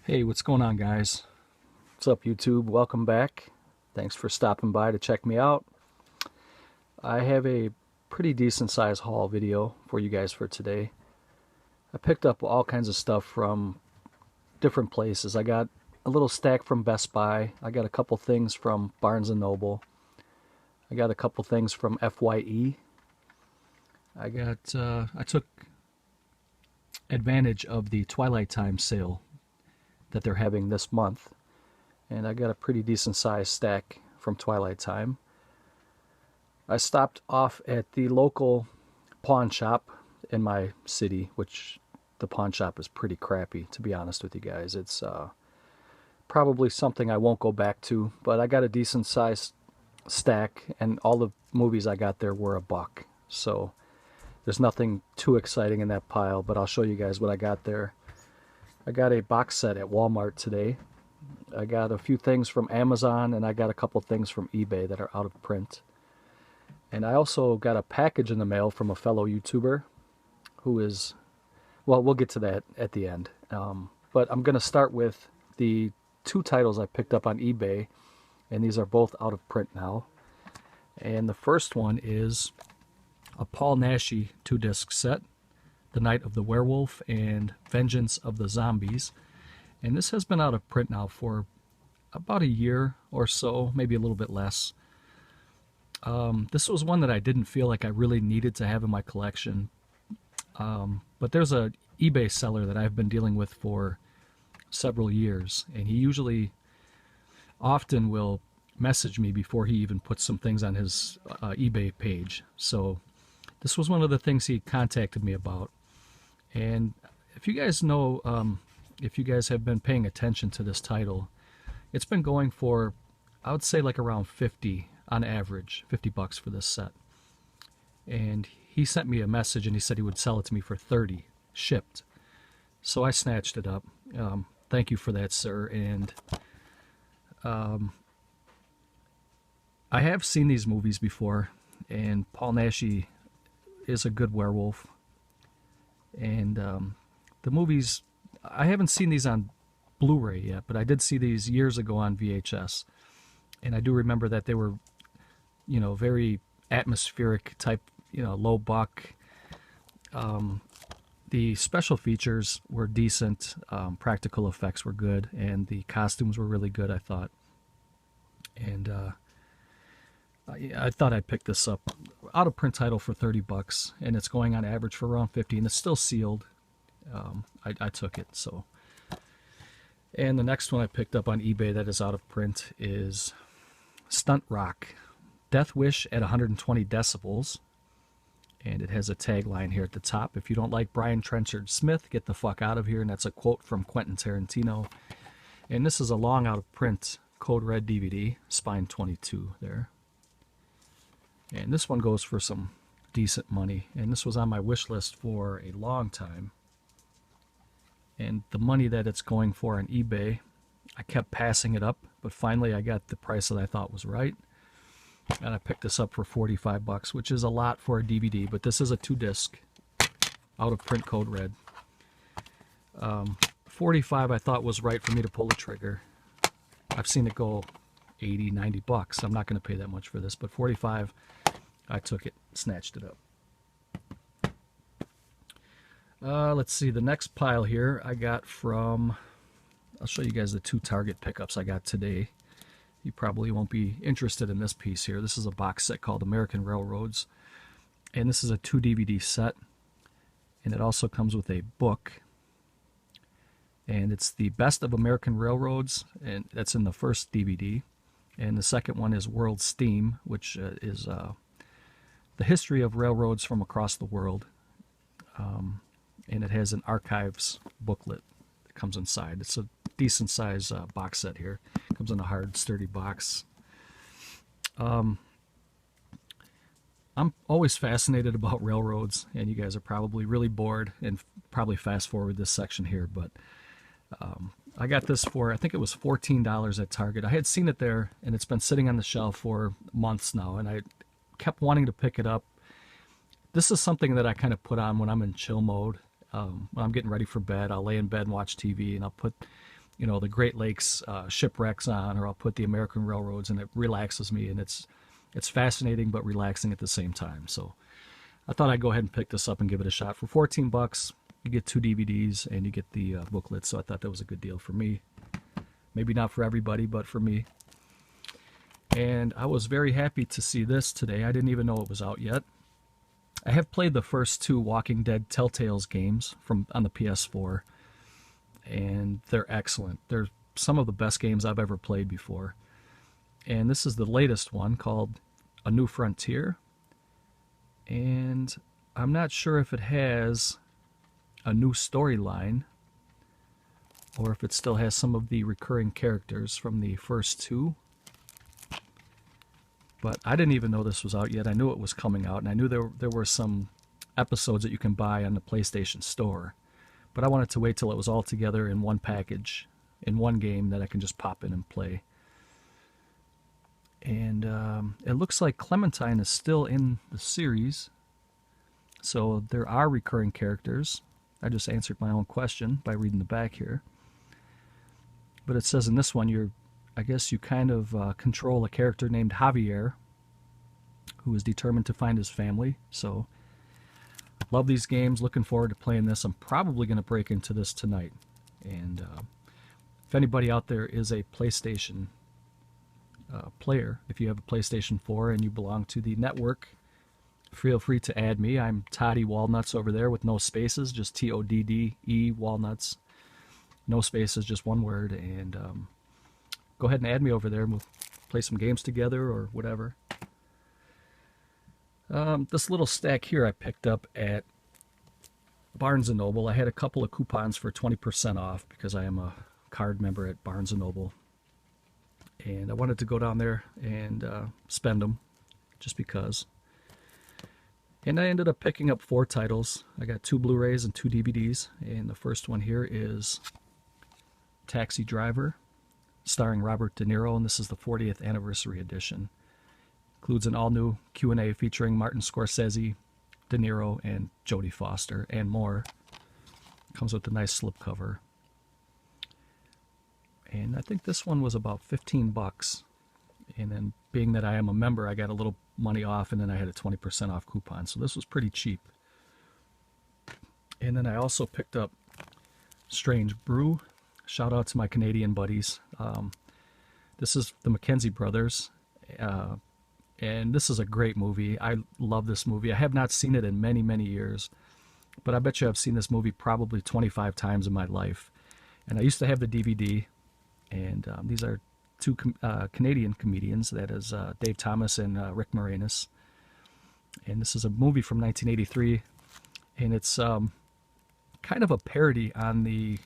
Hey, what's going on, guys? What's up, YouTube? Welcome back. Thanks for stopping by to check me out. I have a pretty decent size haul video for you guys for today. I picked up all kinds of stuff from different places. I got a little stack from Best Buy. I got a couple things from Barnes & Noble. I got a couple things from FYE. I took advantage of the Twilight Time sale that they're having this month, and I got a pretty decent sized stack from Twilight Time. I stopped off at the local pawn shop in my city, which the pawn shop is pretty crappy, to be honest with you guys. It's probably something I won't go back to, but I got a decent sized stack, and all the movies I got there were $1. So there's nothing too exciting in that pile, but I'll show you guys what I got there. I got a box set at Walmart today. I got a few things from Amazon, and I got a couple things from eBay that are out of print. And I also got a package in the mail from a fellow YouTuber who is, well, we'll get to that at the end. But I'm going to start with the two titles I picked up on eBay, and these are both out of print now. And the first one is a Paul Naschy 2-disc set, The Night of the Werewolf and Vengeance of the Zombies. And this has been out of print now for about a year or so, maybe a little bit less. This was one that I didn't feel like I really needed to have in my collection. But there's a eBay seller that I've been dealing with for several years, and he often will message me before he even puts some things on his eBay page. So this was one of the things he contacted me about. And if you guys know, if you guys have been paying attention to this title, it's been going for, I would say, like around 50 on average, $50 for this set. And he sent me a message and he said he would sell it to me for 30 shipped. So I snatched it up. Thank you for that, sir. And I have seen these movies before, and Paul Naschy is a good werewolf. And the movies, I haven't seen these on Blu-ray yet, but I did see these years ago on VHS. And I do remember that they were, very atmospheric type, low buck. The special features were decent. Practical effects were good, and the costumes were really good, I thought. And I thought I'd pick this up. Out of print title for $30, and it's going on average for around 50, and it's still sealed. I took it. So, and the next one I picked up on eBay that is out of print is Stunt Rock, Death Wish at 120 decibels, and it has a tagline here at the top: "If you don't like Brian Trenchard Smith, get the fuck out of here." And that's a quote from Quentin Tarantino. And this is a long out of print Code Red DVD, spine 22 there. And this one goes for some decent money. And this was on my wish list for a long time. And the money that it's going for on eBay, I kept passing it up. But finally I got the price that I thought was right. And I picked this up for $45, which is a lot for a DVD. But this is a 2-disc, out of print Code Red. 45 I thought was right for me to pull the trigger. I've seen it go 80, $90. I'm not going to pay that much for this. But 45, I took it, snatched it up. Let's see, the next pile here I got from, I'll show you guys the two Target pickups I got today. You probably won't be interested in this piece here. This is a box set called American Railroads. And this is a 2 DVD set. And it also comes with a book. And it's the Best of American Railroads, and that's in the first DVD. And the second one is World Steam, which is the history of railroads from across the world. And it has an archives booklet that comes inside. It's a decent size box set here. It comes in a hard, sturdy box. I'm always fascinated about railroads, and you guys are probably really bored and probably fast forward this section here, but I got this for, I think it was $14 at Target. I had seen it there, and it's been sitting on the shelf for months now, and I kept wanting to pick it up. This is something that I kind of put on when I'm in chill mode. When I'm getting ready for bed, I'll lay in bed and watch TV, and I'll put you know, the Great Lakes shipwrecks on, or I'll put the American railroads, and it relaxes me, and it's fascinating but relaxing at the same time. So I thought I'd go ahead and pick this up and give it a shot. For 14 bucks, you get 2 DVDs and you get the booklet, so I thought that was a good deal for me. Maybe not for everybody, but for me. And I was very happy to see this today. I didn't even know it was out yet. I have played the first 2 Walking Dead Telltales games on the PS4, and they're excellent. They're some of the best games I've ever played before. And this is the latest one, called A New Frontier. And I'm not sure if it has a new storyline, or if it still has some of the recurring characters from the first 2. But I didn't even know this was out yet. I knew it was coming out, and I knew there were some episodes that you can buy on the PlayStation Store. But I wanted to wait till it was all together in one package, in one game that I can just pop in and play. And it looks like Clementine is still in the series. So there are recurring characters. I just answered my own question by reading the back here. But it says in this one, I guess you kind of control a character named Javier, who is determined to find his family. So, love these games. Looking forward to playing this. I'm probably going to break into this tonight. And if anybody out there is a PlayStation player, if you have a PlayStation 4 and you belong to the network, feel free to add me. I'm Toddy Walnuts over there with no spaces, just TODDE Walnuts. No spaces, just one word. And go ahead and add me over there, and we'll play some games together or whatever. This little stack here I picked up at Barnes & Noble. I had a couple of coupons for 20% off because I am a card member at Barnes & Noble. And I wanted to go down there and spend them just because. And I ended up picking up 4 titles. I got 2 Blu-rays and 2 DVDs. And the first one here is Taxi Driver, starring Robert De Niro, and this is the 40th anniversary edition. Includes an all-new Q&A featuring Martin Scorsese, De Niro, and Jodie Foster, and more. Comes with a nice slipcover. And I think this one was about 15 bucks. And then, being that I am a member, I got a little money off, and then I had a 20% off coupon. So this was pretty cheap. And then I also picked up Strange Brew. Shout out to my Canadian buddies. This is the Mackenzie brothers. And this is a great movie. I love this movie. I have not seen it in many, many years. But I bet you I've seen this movie probably 25 times in my life. And I used to have the DVD. And these are 2 Canadian comedians. That is Dave Thomas and Rick Moranis. And this is a movie from 1983. And it's kind of a parody on the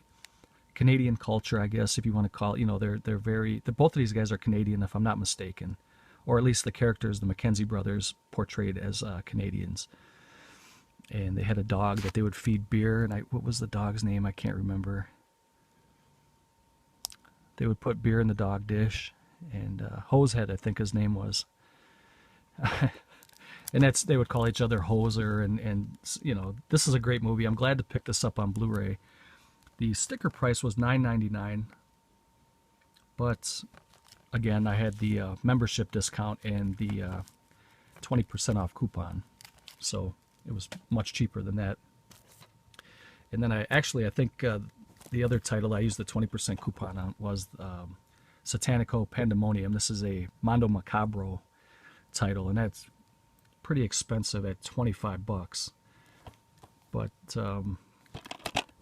Canadian culture, I guess, if you want to call it. You know, both of these guys are Canadian, if I'm not mistaken. Or at least the characters, the Mackenzie brothers, portrayed as Canadians. And they had a dog that they would feed beer. And what was the dog's name? I can't remember. They would put beer in the dog dish. And Hosehead, I think his name was. And they would call each other Hoser. And you know, this is a great movie. I'm glad to pick this up on Blu-ray. The sticker price was $9.99. But again, I had the membership discount and the 20% off coupon. So it was much cheaper than that. And then I think the other title I used the 20% coupon on was Satanico Pandemonium. This is a Mondo Macabro title, and that's pretty expensive at 25 bucks. But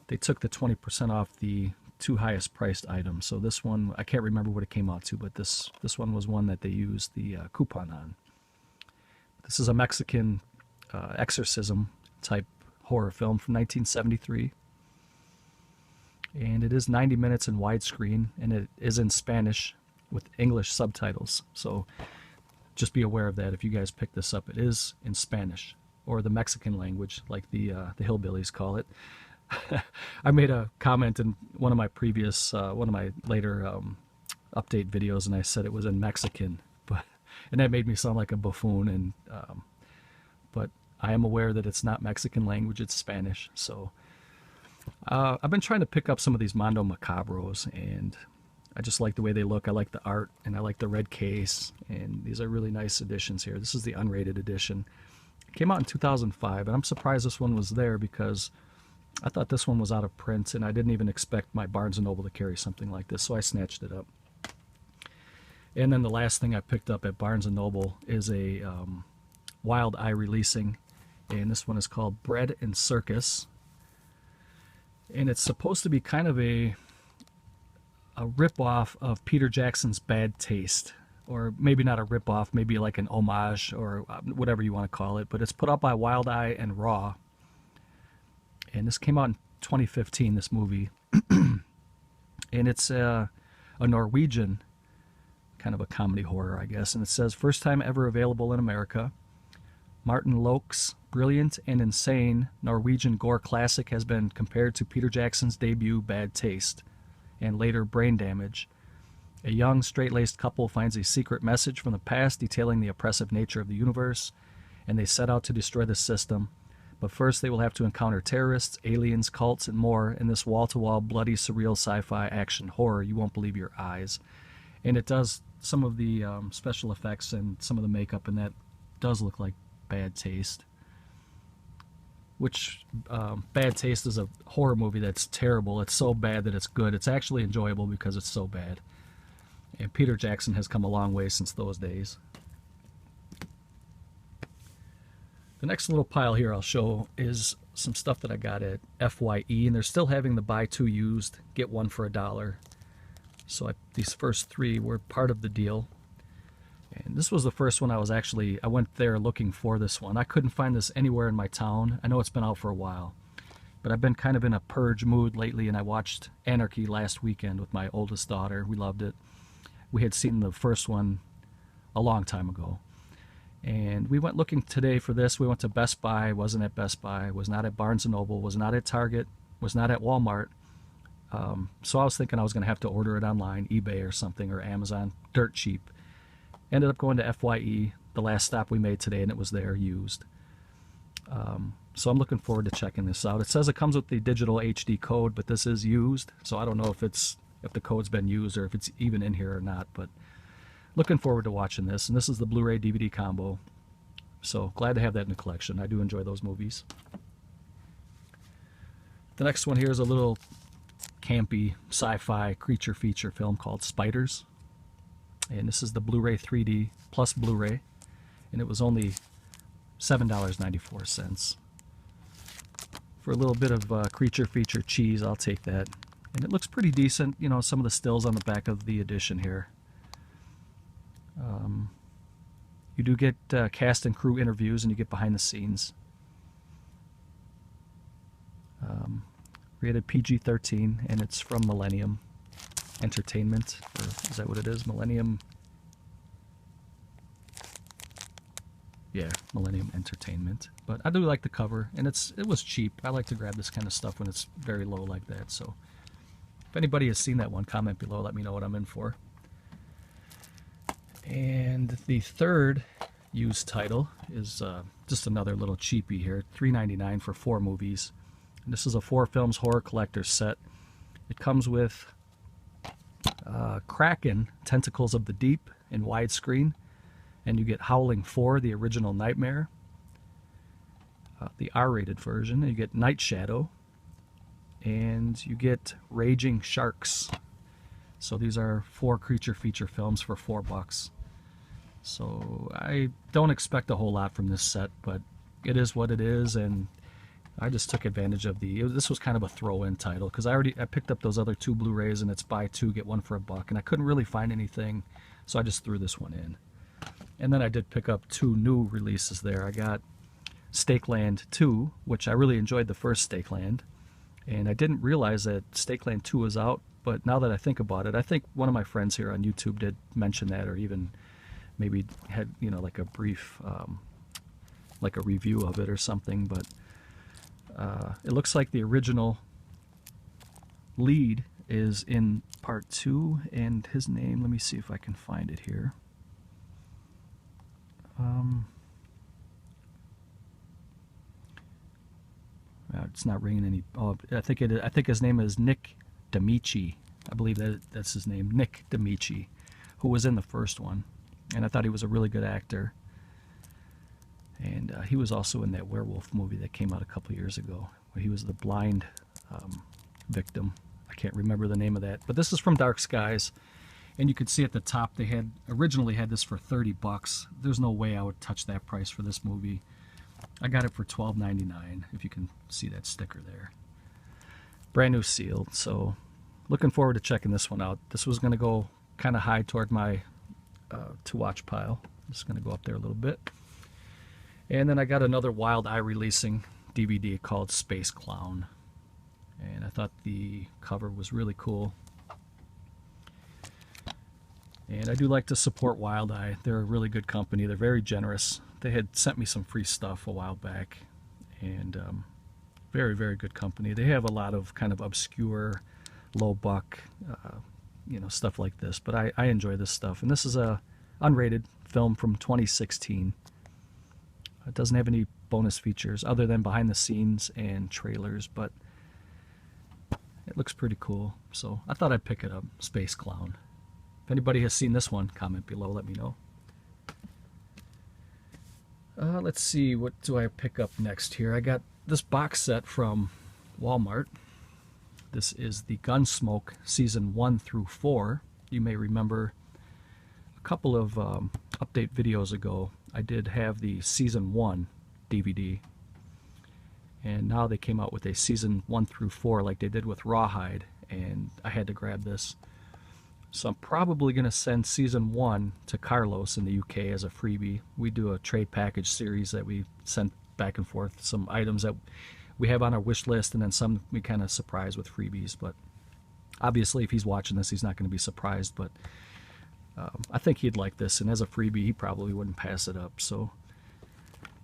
they took the 20% off the 2 highest priced items. So this one, I can't remember what it came out to, but this one was one that they used the coupon on. This is a Mexican exorcism type horror film from 1973. And it is 90 minutes in widescreen, and it is in Spanish with English subtitles. So just be aware of that if you guys pick this up. It is in Spanish, or the Mexican language, like the hillbillies call it. I made a comment in one of my later update videos, and I said it was in Mexican, and that made me sound like a buffoon. And but I am aware that it's not Mexican language; it's Spanish. So I've been trying to pick up some of these Mondo Macabros, and I just like the way they look. I like the art, and I like the red case, and these are really nice editions here. This is the unrated edition. It came out in 2005, and I'm surprised this one was there because I thought this one was out of print, and I didn't even expect my Barnes & Noble to carry something like this, so I snatched it up. And then the last thing I picked up at Barnes & Noble is a Wild Eye releasing, and this one is called Bread and Circus. And it's supposed to be kind of a rip-off of Peter Jackson's Bad Taste. Or maybe not a rip-off, maybe like an homage or whatever you want to call it. But it's put out by Wild Eye and Raw. And this came out in 2015, this movie. And it's a Norwegian kind of a comedy horror, I guess. And it says, first time ever available in America. Martin Loke's brilliant and insane Norwegian gore classic has been compared to Peter Jackson's debut Bad Taste and later Brain Damage. A young, straight-laced couple finds a secret message from the past detailing the oppressive nature of the universe, and they set out to destroy the system. But first they will have to encounter terrorists, aliens, cults, and more in this wall-to-wall, bloody, surreal sci-fi action horror you won't believe your eyes. And it does, some of the special effects and some of the makeup and that does look like Bad Taste. Which, Bad Taste is a horror movie that's terrible. It's so bad that it's good. It's actually enjoyable because it's so bad. And Peter Jackson has come a long way since those days. The next little pile here I'll show is some stuff that I got at FYE, and they're still having the buy two used, get one for $1. So these first three were part of the deal. And this was the first one I went there looking for this one. I couldn't find this anywhere in my town. I know it's been out for a while, but I've been kind of in a purge mood lately, and I watched Anarchy last weekend with my oldest daughter. We loved it. We had seen the first one a long time ago. And we went looking today for this. We went to Best Buy, wasn't at Best Buy, was not at Barnes & Noble, was not at Target, was not at Walmart. So I was thinking I was going to have to order it online, eBay or something, or Amazon, dirt cheap. Ended up going to FYE, the last stop we made today, and it was there, used. So I'm looking forward to checking this out. It says it comes with the digital HD code, but this is used, so I don't know if the code's been used or if it's even in here or not, but looking forward to watching this. And this is the Blu-ray DVD combo, so glad to have that in the collection. I do enjoy those movies. The next one here is a little campy sci-fi creature feature film called Spiders. And this is the Blu-ray 3D plus Blu-ray, and it was only $7.94. For a little bit of creature feature cheese, I'll take that. And it looks pretty decent, you know, some of the stills on the back of the edition here. You do get cast and crew interviews, and you get behind the scenes. Rated PG-13, and it's from Millennium Entertainment, or is that what it is? Millennium. Yeah, Millennium Entertainment. But I do like the cover, and it was cheap. I like to grab this kind of stuff when it's very low like that. So if anybody has seen that one, comment below. Let me know what I'm in for. And the third used title is just another little cheapie here, $3.99 for 4 movies. And this is a 4 films horror collector's set. It comes with Kraken, Tentacles of the Deep in widescreen, and you get Howling 4, the original Nightmare, the R-rated version, and you get Night Shadow, and you get Raging Sharks. So these are 4 creature feature films for $4. So I don't expect a whole lot from this set, but it is what it is, and I just took advantage of this was kind of a throw-in title, because I picked up those other 2 Blu-rays, and it's buy 2, get 1 for $1, and I couldn't really find anything, so I just threw this one in. And then I did pick up 2 new releases there. I got Stakeland 2, which I really enjoyed the first Stakeland, and I didn't realize that Stakeland 2 was out, but now that I think about it, I think one of my friends here on YouTube did mention that, or even maybe had, you know, like a brief, like a review of it or something, but it looks like the original lead is in part 2, and his name, let me see if I can find it here. It's not ringing any. Oh, I think his name is Nick D'Amici. I believe that's his name, Nick D'Amici, who was in the first one, and I thought he was a really good actor. And he was also in that werewolf movie that came out a couple years ago, where he was the blind victim. I can't remember the name of that, but this is from Dark Skies, and you could see at the top they had originally had this for $30. There's no way I would touch that price for this movie. I got it for $12.99, if you can see that sticker there. Brand new sealed, so looking forward to checking this one out. This was going to go kind of high toward my to watch pile. I'm just going to go up there a little bit. And then I got another Wild Eye releasing DVD called Space Clown. And I thought the cover was really cool. And I do like to support Wild Eye. They're a really good company. They're very generous. They had sent me some free stuff a while back. And very, very good company. They have a lot of kind of obscure, low buck, stuff like this. But I enjoy this stuff. And this is a unrated film from 2016. It doesn't have any bonus features other than behind the scenes and trailers, but it looks pretty cool. So I thought I'd pick it up, Space Clown. If anybody has seen this one, comment below, let me know. Let's see, what do I pick up next here? I got this box set from Walmart. This is the Gunsmoke Season 1 through 4. You may remember a couple of update videos ago, I did have the Season 1 DVD. And now they came out with a Season 1 through 4 like they did with Rawhide, and I had to grab this. So I'm probably going to send Season 1 to Carlos in the UK as a freebie. We do a trade package series that we send back and forth, some items that we have on our wish list, and then some we kind of surprise with freebies. But obviously if he's watching this, he's not going to be surprised, but I think he'd like this, and as a freebie he probably wouldn't pass it up. So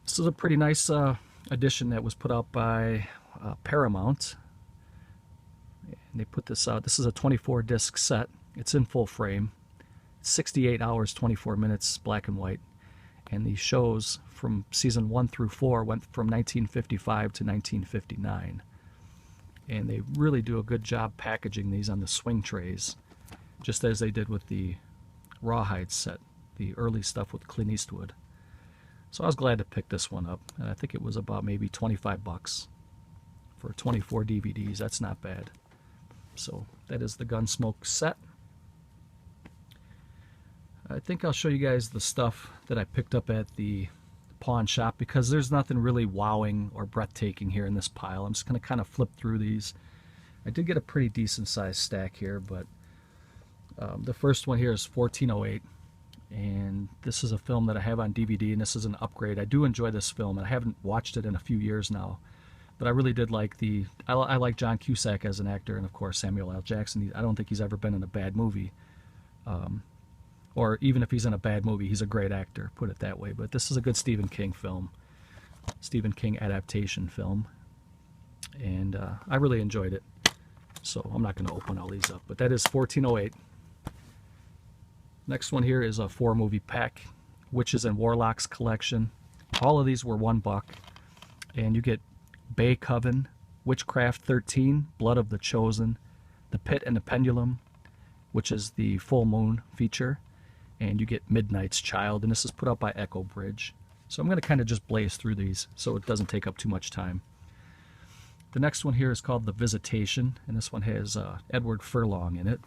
this is a pretty nice edition that was put out by Paramount, and they put this out. This is a 24 disc set. It's in full frame, 68 hours 24 minutes, black and white, and the shows from Season 1 through 4 went from 1955 to 1959, and they really do a good job packaging these on the swing trays, just as they did with the Rawhide set, the early stuff with Clint Eastwood. So I was glad to pick this one up, and I think it was about maybe 25 bucks for 24 DVDs. That's not bad. So that is the Gunsmoke set. I think I'll show you guys the stuff that I picked up at the pawn shop, because there's nothing really wowing or breathtaking here in this pile. I'm just going to kind of flip through these. I did get a pretty decent sized stack here, but the first one here is 1408, and this is a film that I have on DVD, and this is an upgrade. I do enjoy this film, and I haven't watched it in a few years now, but I really did like I like John Cusack as an actor, and of course Samuel L. Jackson. I don't think he's ever been in a bad movie, or even if he's in a bad movie, he's a great actor, put it that way. But this is a good Stephen King film, Stephen King adaptation film, and I really enjoyed it. So I'm not going to open all these up, but that is 1408. Next one here is a 4-movie pack, Witches and Warlocks collection. All of these were $1, and you get Bay Coven, Witchcraft 13, Blood of the Chosen, The Pit and the Pendulum, which is the full moon feature, and you get Midnight's Child, and this is put out by Echo Bridge. So I'm going to kind of just blaze through these so it doesn't take up too much time. The next one here is called The Visitation, and this one has Edward Furlong in it.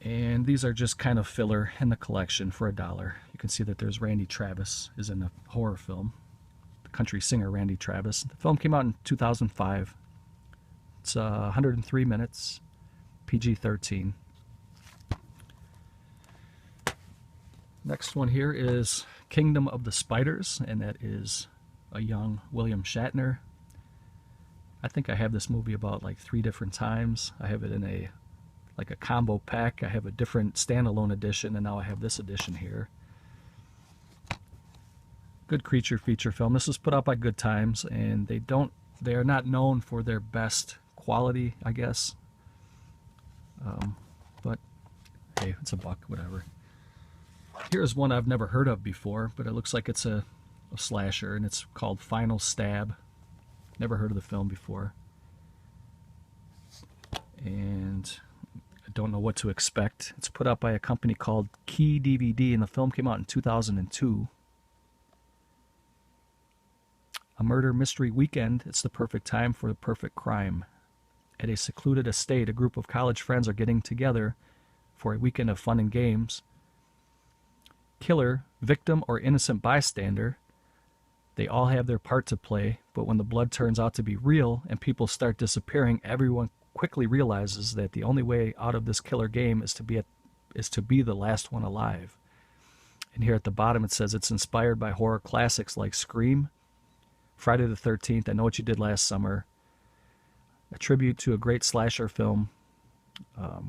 And these are just kind of filler in the collection for $1. You can see that there's Randy Travis is in a horror film, the country singer Randy Travis. The film came out in 2005. It's 103 minutes, PG-13. Next one here is Kingdom of the Spiders, and that is a young William Shatner. I think I have this movie about like 3 different times. I have it in a combo pack. I have a different standalone edition, and now I have this edition here. Good creature feature film. This was put out by Good Times, and they are not known for their best quality, I guess. But hey, it's $1, whatever. Here's one I've never heard of before, but it looks like it's a a slasher, and it's called Final Stab. Never heard of the film before. And I don't know what to expect. It's put out by a company called Key DVD, and the film came out in 2002. A murder mystery weekend. It's the perfect time for the perfect crime. At a secluded estate, a group of college friends are getting together for a weekend of fun and games. Killer, victim, or innocent bystander, they all have their part to play, but when the blood turns out to be real and people start disappearing, everyone quickly realizes that the only way out of this killer game is to be the last one alive. And here at the bottom it says it's inspired by horror classics like Scream, Friday the 13th, I Know What You Did Last Summer, a tribute to a great slasher film,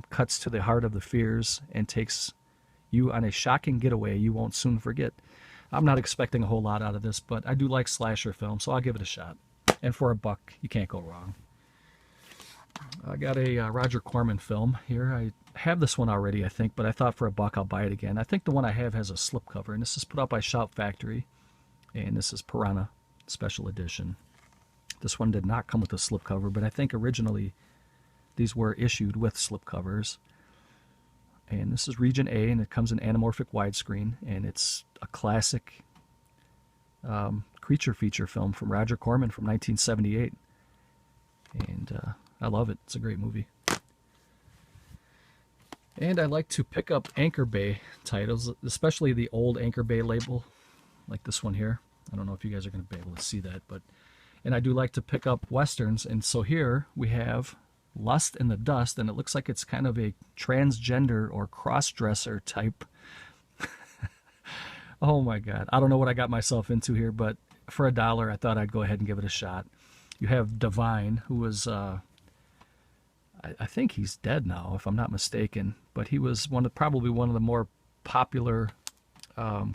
cuts to the heart of the fears and takes you on a shocking getaway you won't soon forget. I'm not expecting a whole lot out of this, but I do like slasher films, so I'll give it a shot. And for $1, you can't go wrong. I got a Roger Corman film here. I have this one already, I think, but I thought for $1 I'll buy it again. I think the one I have has a slipcover, and this is put out by Shout Factory, and this is Piranha Special Edition. This one did not come with a slipcover, but I think originally these were issued with slipcovers. And this is Region A, and it comes in anamorphic widescreen, and it's a classic creature feature film from Roger Corman from 1978. And I love it. It's a great movie. And I like to pick up Anchor Bay titles, especially the old Anchor Bay label, like this one here. I don't know if you guys are going to be able to see that, and I do like to pick up Westerns. And so here we have Lust in the Dust, and it looks like it's kind of a transgender or cross-dresser type. Oh my God. I don't know what I got myself into here, but for $1, I thought I'd go ahead and give it a shot. You have Divine, who was, I think he's dead now, if I'm not mistaken, but he was probably one of the more popular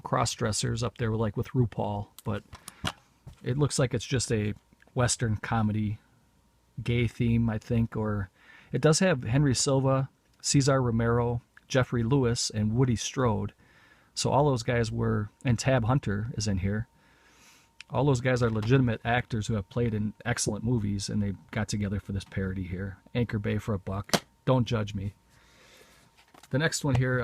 cross-dressers up there, like with RuPaul, but it looks like it's just a Western comedy gay theme, I think, or it does have Henry Silva, Cesar Romero, Jeffrey Lewis, and Woody Strode. So all those guys were, and Tab Hunter is in here. All those guys are legitimate actors who have played in excellent movies, and they got together for this parody here. Anchor Bay for $1. Don't judge me. The next one here,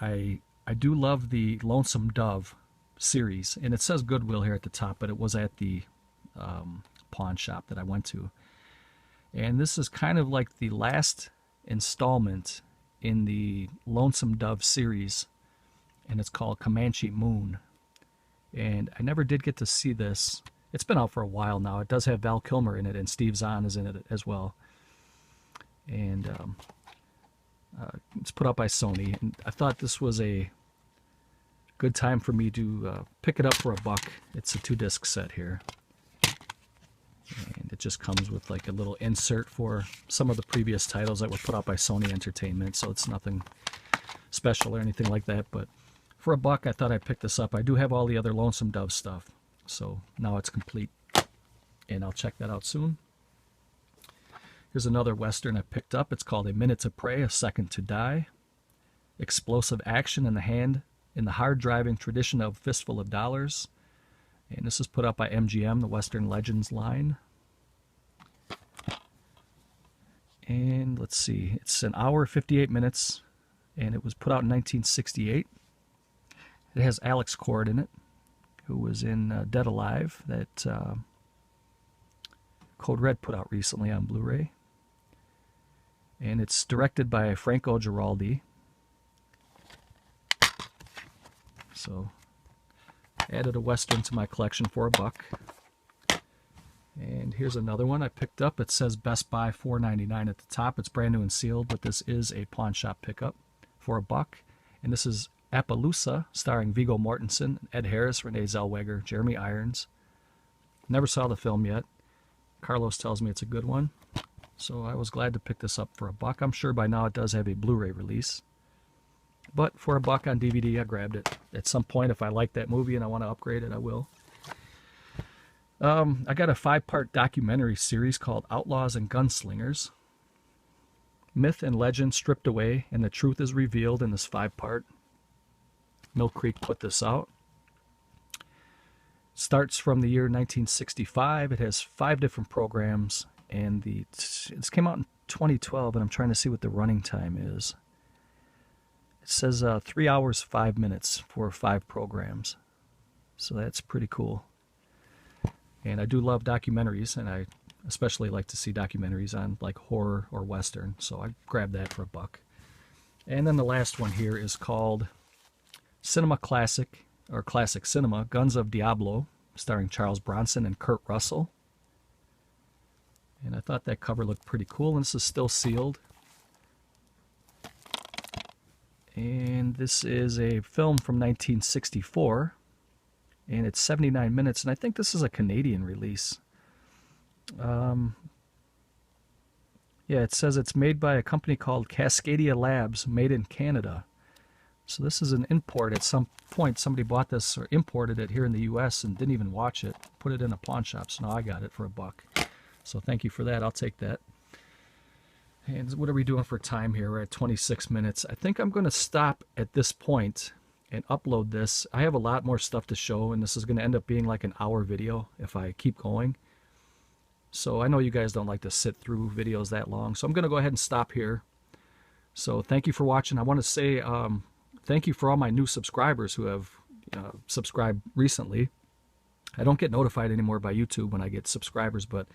I do love the Lonesome Dove series, and it says Goodwill here at the top, but it was at the pawn shop that I went to. And this is kind of like the last installment in the Lonesome Dove series, and it's called Comanche Moon. And I never did get to see this. It's been out for a while now. It does have Val Kilmer in it, and Steve Zahn is in it as well. And it's put out by Sony, and I thought this was a good time for me to pick it up for $1. It's a 2-disc set here. And it just comes with like a little insert for some of the previous titles that were put out by Sony Entertainment, so it's nothing special or anything like that. But for $1, I thought I'd pick this up. I do have all the other Lonesome Dove stuff, so now it's complete, and I'll check that out soon. Here's another Western I picked up. It's called A Minute to Pray, A Second to Die. Explosive action in the hard-driving tradition of Fistful of Dollars. And this is put out by MGM, the Western Legends line. And let's see, it's an hour, 58 minutes, and it was put out in 1968. It has Alex Cord in it, who was in Dead Alive, that Code Red put out recently on Blu-ray. And it's directed by Franco Giraldi. So added a Western to my collection for $1. And here's another one I picked up. It says Best Buy $4.99 at the top. It's brand new and sealed, but this is a pawn shop pickup for $1. And this is Appaloosa, starring Viggo Mortensen, Ed Harris, Renee Zellweger, Jeremy Irons. Never saw the film yet. Carlos tells me it's a good one, so I was glad to pick this up for $1. I'm sure by now it does have a Blu-ray release. But for $1 on DVD, I grabbed it. At some point, if I like that movie and I want to upgrade it, I will. I got a 5-part documentary series called Outlaws and Gunslingers. Myth and legend stripped away, and the truth is revealed in this 5-part. Mill Creek put this out. Starts from the year 1965. It has 5 different programs, and it's came out in 2012, and I'm trying to see what the running time is. It says 3 hours 5 minutes for 5 programs, so that's pretty cool. And I do love documentaries, and I especially like to see documentaries on like horror or western, so I grabbed that for $1. And then the last one here is called Cinema Classic, or Classic Cinema, Guns of Diablo, starring Charles Bronson and Kurt Russell. And I thought that cover looked pretty cool, and this is still sealed. And this is a film from 1964, and it's 79 minutes, and I think this is a Canadian release. Yeah, it says it's made by a company called Cascadia Labs, made in Canada. So this is an import. At some point, somebody bought this or imported it here in the U.S. and didn't even watch it. Put it in a pawn shop, so now I got it for $1. So thank you for that. I'll take that. And what are we doing for time here? We're at 26 minutes. I think I'm going to stop at this point and upload this. I have a lot more stuff to show, and this is going to end up being like an hour video if I keep going. So I know you guys don't like to sit through videos that long, so I'm going to go ahead and stop here. So thank you for watching. I want to say thank you for all my new subscribers who have subscribed recently. I don't get notified anymore by YouTube when I get subscribers, but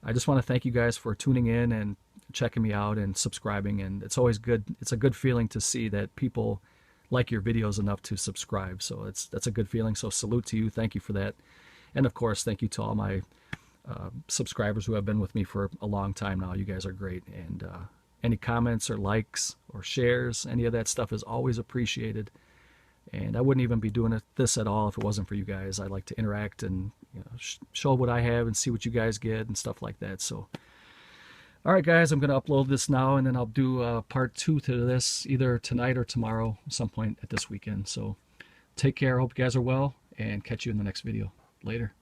I just want to thank you guys for tuning in and checking me out and subscribing. And it's always good. It's a good feeling to see that people like your videos enough to subscribe. So that's a good feeling. So salute to you. Thank you for that. And of course, thank you to all my subscribers who have been with me for a long time now. You guys are great. And any comments or likes or shares, any of that stuff is always appreciated. And I wouldn't even be doing this at all if it wasn't for you guys. I like to interact and show what I have and see what you guys get and stuff like that. So, all right, guys, I'm going to upload this now, and then I'll do part 2 to this either tonight or tomorrow, at some point at this weekend. So take care. Hope you guys are well, and catch you in the next video. Later.